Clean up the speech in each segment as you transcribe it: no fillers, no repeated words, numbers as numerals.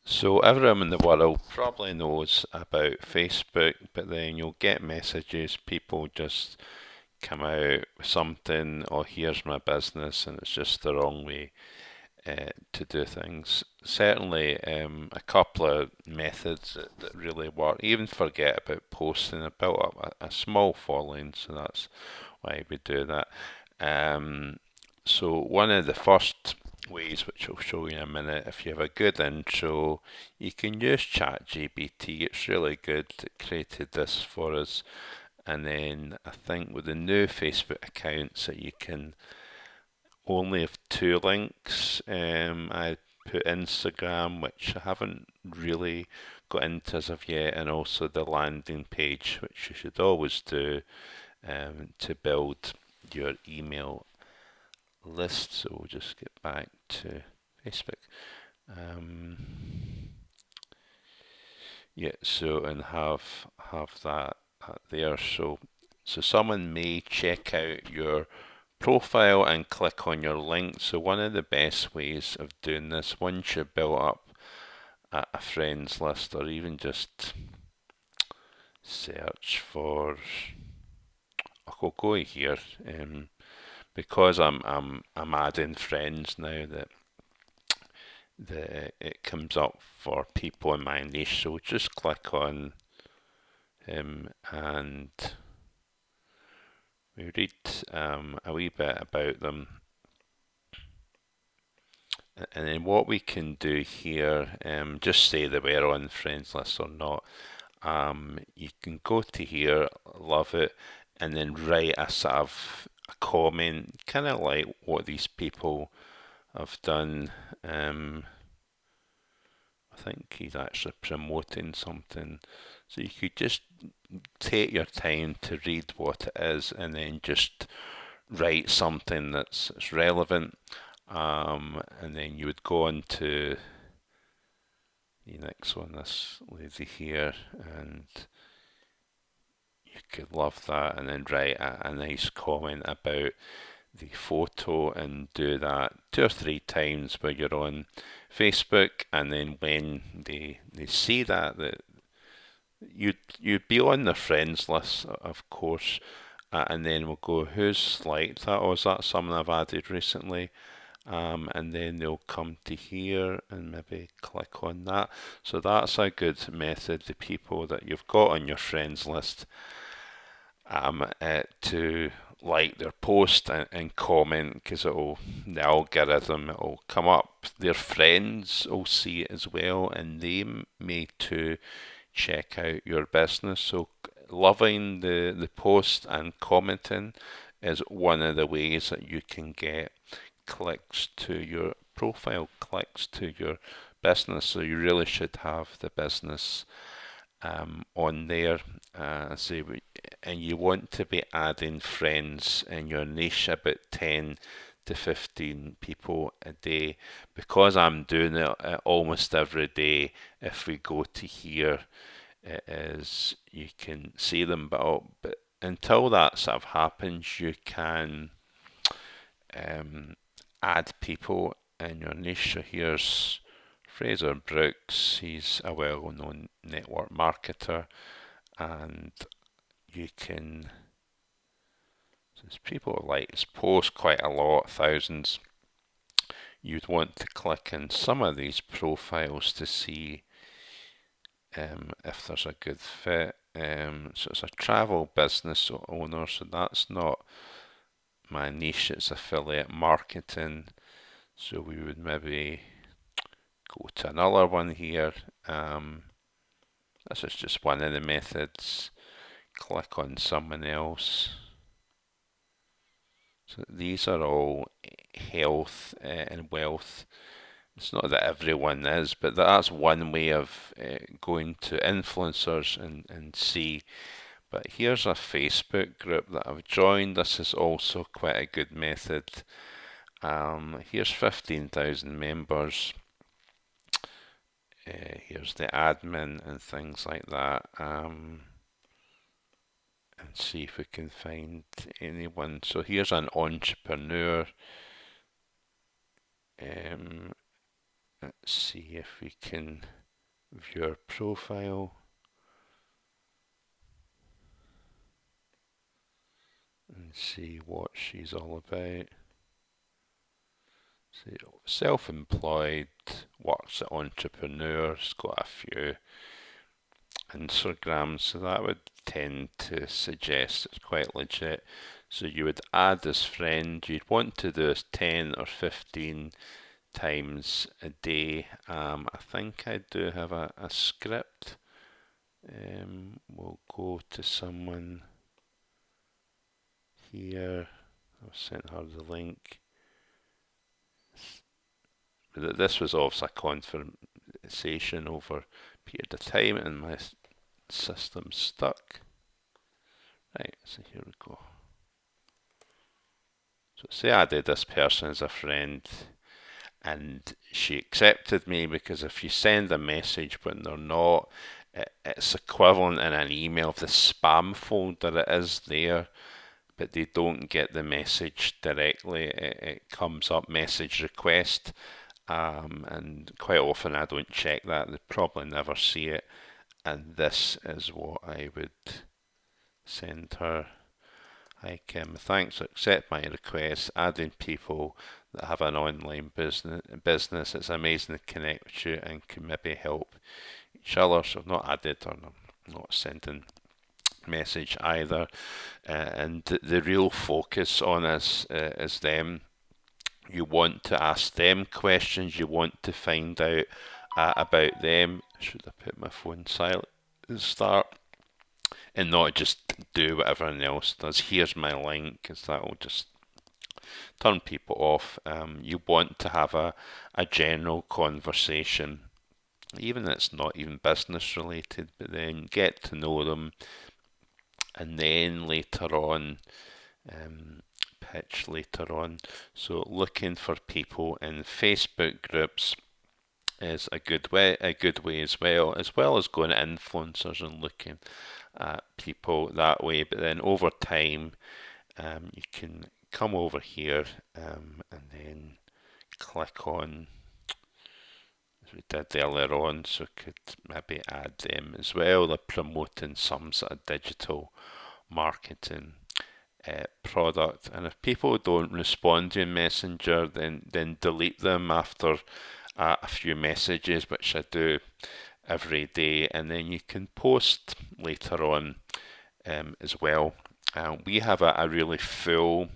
So everyone in the world probably knows about Facebook, but then you'll get messages, people just come out with something, or here's my business, and it's just the wrong way to do things. Certainly, a couple of methods that really work. Even forget about posting. I built up a small following, so that's why we do that. Um, so one of the first ways, which I'll show you in a minute, if you have a good intro, you can use ChatGPT. It's really good. It created this for us. And then I think with the new Facebook accounts that you can only have two links. I put Instagram, which I haven't really got into as of yet, and also the landing page, which you should always do to build your email list. So we'll just get back to Facebook. Um, yeah, so and have that there. So someone may check out your profile and click on your link. So one of the best ways of doing this, once you build up a friends list, or even just search for, I'll go here, because I'm adding friends now that it comes up for people in my niche. So just click on him and we read a wee bit about them. And then what we can do here, just say that we're on friends list or not. You can go to here, love it, and then write a sort of a comment, kind of like what these people have done. I think he's actually promoting something. So you could just take your time to read what it is and then just write something that's relevant. And then you would go on to the next one, this lady here, and you could love that and then write a nice comment about the photo and do that two or three times where you're on Facebook, and then when they see that you'd be on the friends list, of course, and then we'll go, who's liked that? Oh, is that something I've added recently? And then they'll come to here and maybe click on that. So that's a good method. The people that you've got on your friends list to like their post and comment, because it'll the algorithm, it'll come up. Their friends will see it as well, and they may too check out your business. So loving the post and commenting is one of the ways that you can get clicks to your profile, clicks to your business. So you really should have the business on there. So, and you want to be adding friends in your niche, about 10 to 15 people a day. Because I'm doing it almost every day, if we go to here, it is, you can see them, but until that sort of happens, you can um, add people in your niche. So here's Fraser Brooks, he's a well-known network marketer, and you can, since people like his post quite a lot, thousands, you'd want to click in some of these profiles to see if there's a good fit. So it's a travel business owner, so that's not my niche, it's affiliate marketing. So we would maybe go to another one here. This is just one of the methods. Click on someone else. So these are all health and wealth. It's not that everyone is, but that's one way of going to influencers and see. But here's a Facebook group that I've joined. This is also quite a good method. Here's 15,000 members. Here's the admin and things like that. And see if we can find anyone. So here's an entrepreneur. Um, Let's see if we can view her profile and see what she's all about. So, self-employed, works at entrepreneurs, got a few Instagrams, so that would tend to suggest it's quite legit. So you would add this friend, you'd want to do this 10 or 15 times a day. I think I do have a script. We'll go to someone here. I've sent her the link. This was obviously a conversation over a period of time and my system's stuck. Right, so here we go. So say I did this person as a friend and she accepted me, because if you send a message when they're not, it's equivalent in an email of the spam folder. It is there, but they don't get the message directly. It comes up message request, and quite often I don't check that. They probably never see it, and this is what I would send her. Hi Kim, thanks. Accept my request. Adding people that have an online business. It's amazing to connect with you and can maybe help each other. So I've not added or not sending message either. And the real focus on this is them. You want to ask them questions. You want to find out about them. Should I put my phone silent at the start? And not just do what everyone else does. Here's my link, because that will just turn people off. You want to have a general conversation, even if it's not even business related, but then get to know them, and then later on, pitch later on. So looking for people in Facebook groups is a good way as well as going to influencers and looking at people that way. But then over time, you can come over here and then click on, as we did earlier on, so could maybe add them as well. They're promoting some sort of digital marketing product, and if people don't respond to Messenger, then delete them after a few messages, which I do every day, and then you can post later on as well. We have a really full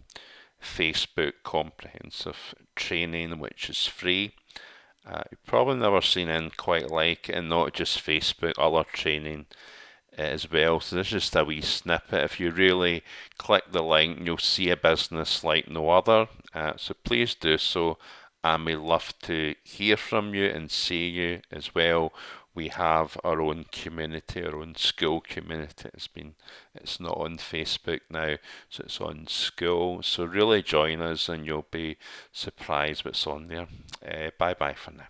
Facebook comprehensive training which is free. You've probably never seen anything quite like it, and not just Facebook, other training as well. So this is just a wee snippet. If you really click the link, you'll see a business like no other. So please do so, and we love to hear from you and see you as well. We have our own community, our own school community. It's not on Facebook now, so it's on school. So really join us, and you'll be surprised what's on there. Bye bye for now.